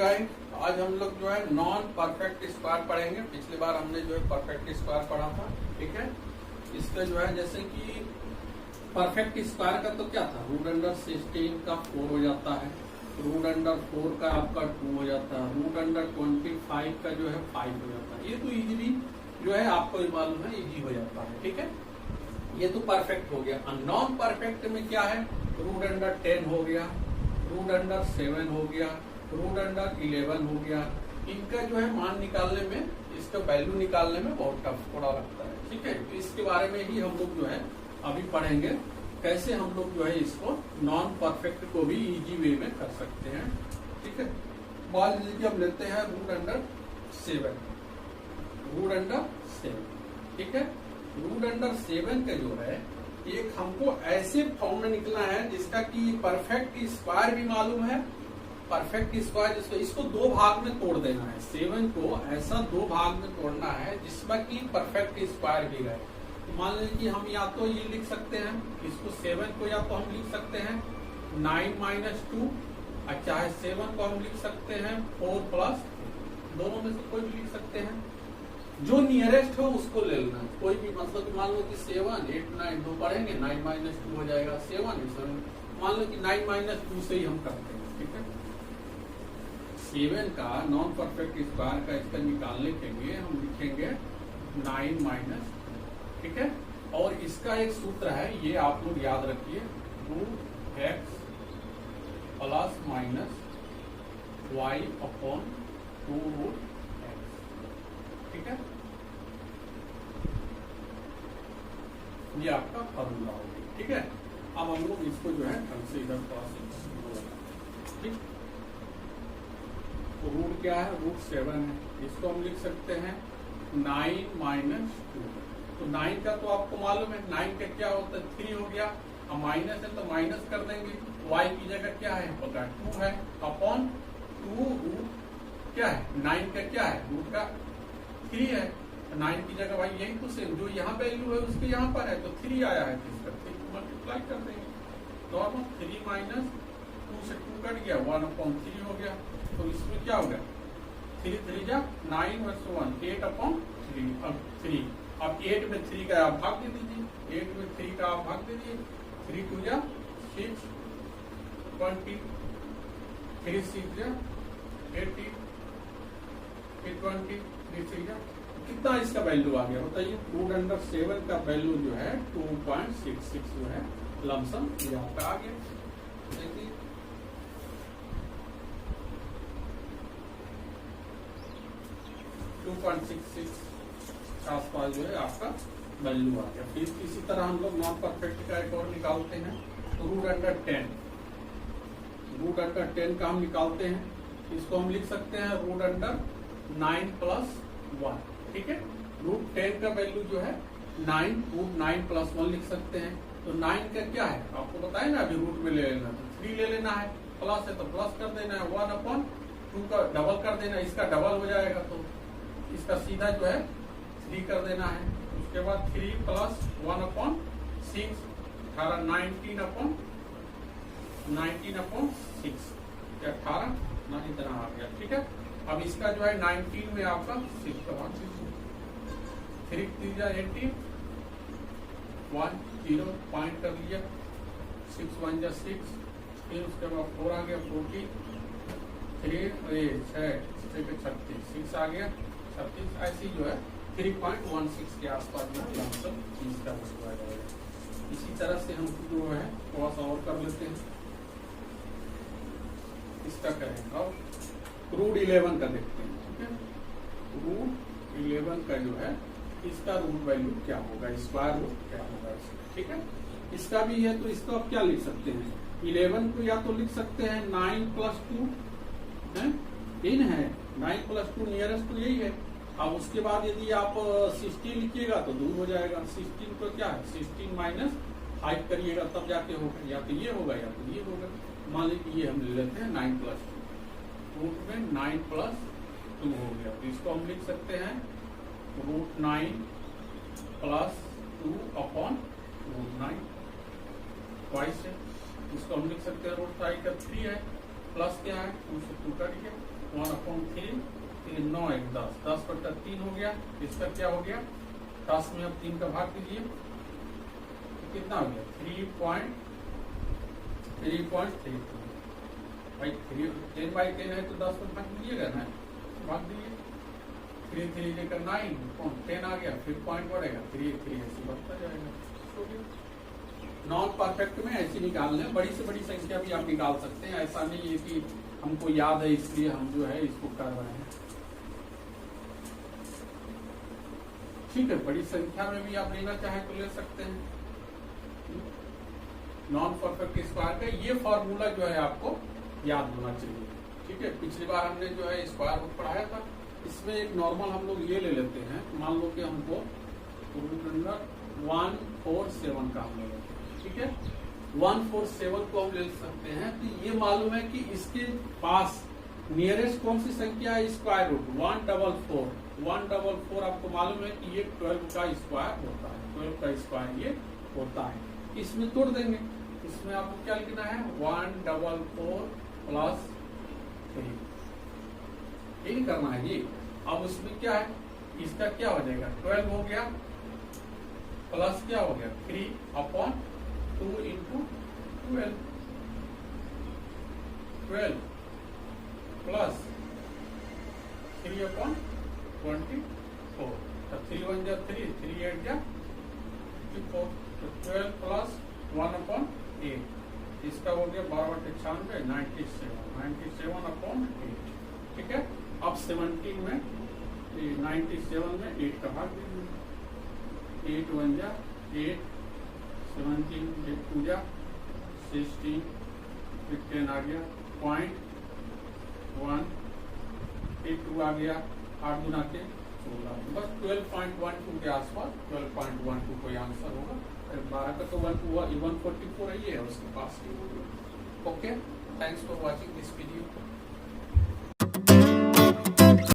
Guys, आज हम लोग जो है नॉन परफेक्ट स्क्वायर पढ़ेंगे। पिछली बार हमने जो है परफेक्ट स्क्वायर पढ़ा था, ठीक है। इसका जो है जैसे कि परफेक्ट स्क्वायर का तो क्या था, रूट अंडर 16 का 4 हो जाता है, रूट अंडर 4 का आपका 2 हो जाता है, रूट अंडर 25 का जो है 5 हो जाता है। ये तो इजीली जो है आपको मालूम है, इजी हो जाता है, ठीक है। ये तो परफेक्ट हो गया। नॉन परफेक्ट में क्या है, रूट अंडर 10 हो गया, रूट अंडर 7 हो गया, रूट अंडर 11 हो गया। इनका जो है मान निकालने में, इसका वैल्यू निकालने में बहुत टफ थोड़ा लगता है, ठीक है। तो इसके बारे में ही हम लोग जो है अभी पढ़ेंगे, कैसे हम लोग जो है इसको नॉन परफेक्ट को भी इजी वे में कर सकते हैं, ठीक है। मान लीजिए हम लेते हैं रूट अंडर 7, रूट अंडर 7, ठीक है। रूट अंडर 7 का जो है एक हमको ऐसे फॉर्म में निकलना है जिसका कि परफेक्ट स्क्वायर भी मालूम है। परफेक्ट स्क्वायर जिसको, इसको दो भाग में तोड़ देना है। 7 को ऐसा दो भाग में तोड़ना है जिसमें कि परफेक्ट स्क्वायर भी रहे। तो मान लीजिए कि हम या तो ये लिख सकते हैं, इसको 7 को या तो हम लिख सकते हैं 9 - 2, और चाहे 7 को हम लिख सकते हैं 4 + दोनों में से कोई भी लिख सकते हैं। जो नियरेस्ट हो उसको ले लेना, कोई भी, मतलब मान लो कि 7, 8, 9 दो पढ़ेंगे, 9 - 2 हो जाएगा 7, 7 मान लो कि 9 - 2 से ही हम करते हैं, ठीक है। 7 का नॉन परफेक्ट स्क्वायर का इसका निकालने के लिए हम लिखेंगे 9 - ठीक है। और इसका एक सूत्र है, ये आप लोग याद रखिए, 2x ± y/2√x, ठीक है। ये आपका फॉर्मूला होगा, ठीक है। अब हम लोग इसको जो है ढंग से इधर प्रोसेस, ठीक। तो रूट क्या है, रूट 7 है, इसको हम लिख सकते हैं 9 - 2। तो 9 का तो आपको मालूम है, 9 का क्या होता है, 3 हो गया। अब माइनस है तो माइनस कर देंगे, y की जगह क्या है, पता 2 है, अपॉन 2 रूट क्या है, 9 का क्या है, रूट का 3 है। 9 की जगह भाई यही तो सेम जो यहाँ वैल्यू है उसके यहाँ पर है, तो 3 आया है, तो इसका 3 मल्टीप्लाई कर देंगे। तो अब 3 - 2 से 2 कट गया, 1/3 हो गया। तो इसमें क्या हो गया, 3 - 3 = 9 + 1 8/3। अब 3, अब 8 में 3 का आप भाग दे दीजिए, 8 में 3 का आप भाग दे दीजिए, 3 × 2 = 6, 20, 3 × 6 = 80, 20, 3 × 6 = कितना इसका वैल्यू आ गया बताइए। रूट अंडर 7 का वैल्यू जो है 2.66 जो है लमसम ये आपका आ गया। देखिए 2.66 आसपास जो है आपका वैल्यू आ गया। फिर इसी तरह हम लोग नॉन परफेक्ट का एक और निकालते हैं, तो रूट अंडर 10, रूट अंडर 10 का हम निकालते हैं, इसको हम लिख सकते हैं रूट अंडर 9 + 1, ठीक है। रूट 10 का वैल्यू जो है 9, रूट 9 + 1 लिख सकते हैं। तो 9 का क्या है आपको बताया ना, अभी रूट में ले लेना, तो 3 ले लेना है, प्लस है तो प्लस कर देना है, 1/2 का डबल कर देना, इसका डबल हो जाएगा, तो इसका सीधा जो है 3 कर देना है। उसके बाद 3 + 1/6, 18, 19/6, 18 ना इतना आ गया, ठीक है। अब इसका जो है 19 में आपका 6 का 3 × 3 = 18, 1 0 पॉइंट कर लिया, 6 × 1 = 6, फिर उसके बाद 4 आ गया, 40, 3 6 × 36 आ गया 36। ऐसी जो है 3.16 के आसपास जो है लमसम चीज का वैल्यू आ जाएगा। इसी तरह से हम जो है थोड़ा सा और कर लेते हैं, इसका करेंगे। अब रूट 11 का देखते हैं, ठीक है। रूट 11 का जो है इसका रूट वैल्यू क्या होगा, स्क्वायर रूट क्या होगा इसका, ठीक है। इसका भी है, तो इसको आप क्या लिख सकते हैं, 11 को या तो लिख सकते हैं 9 + 2 है, इन है 9 + 2 नियरेस्ट तो यही है। अब उसके बाद यदि आप 16 लिखिएगा तो दूर हो जाएगा, 16 को क्या है, 16 - 5 करिएगा तब जाके होगा, या तो ये होगा या तो ये होगा। मान लीजिए ये हम ले लेते हैं 9 + 2, रूट में 9 + 2 हो गया, तो इसको हम लिख सकते हैं रूट 9 + 2/√9 ट्वाइस है। इसको हम लिख सकते हैं रूट 5 का 3 है, प्लस क्या है 2 से 2 कट गया, 1/3, 3 9 1 10, 10/3 हो गया। इसका क्या हो गया, 10 में अब 3 का भाग कीजिए तो कितना हो गया 3.32। भाई 10/10 है तो 10 पर भाग दीजिएगा ना, भाग दीजिए। 3 3 लेकर 9 10 आ गया, फिर पॉइंट बढ़ेगा 3 3 ऐसे बढ़ता जाएगा। नॉन परफेक्ट में ऐसे निकालना है, बड़ी से बड़ी संख्या भी आप निकाल सकते हैं, ऐसा नहीं है कि हमको याद है इसलिए हम जो है इसको कर रहे हैं। ठीक है, बड़ी संख्या में भी आप लेना चाहे तो ले सकते हैं। नॉन परफेक्ट स्क्वायर का ये फॉर्मूला जो है आपको याद होना चाहिए। ठीक है, पिछली बार हमने जो है स्क्वायर रूट पढ़ाया था, इसमें एक नॉर्मल हम लोग ये ले लेते हैं। मान लो कि हमको रूट अंडर 147 का हम ले लेते हैं। ठीक है, 147 को हम ले सकते हैं। तो ये मालूम है कि इसके पास नियरेस्ट कौन सी संख्या है, स्क्वायर रूट 144। 144 आपको मालूम है कि ये 12 का स्क्वायर होता है, 12 का स्क्वायर ये होता है। इसमें तोड़ देंगे, इसमें आपको क्या लिखना है 144 प्लस 3, यही करना है जी। अब उसमें क्या है, इसका क्या हो जाएगा 12 हो गया प्लस क्या हो गया 3/2 इंटू 12 प्लस 3/24। तो 3 1 जा 3, 3 8 जा 54, तो 12 प्लस 1/8, इसका हो गया 12/96, 97/8। ठीक है, अब 17 में 97 में 8 का भाग दीजिए। 8 1 जा 8, 17 8 2 जा 16, फिर 10 आ गया 0.1, 8 2 आ गया 8 गुना के 16, बस 12.12 के आसपास 12.12 कोई आंसर होगा। 12 का तो 144 ही है उसके पास। Okay, thanks for watching this video.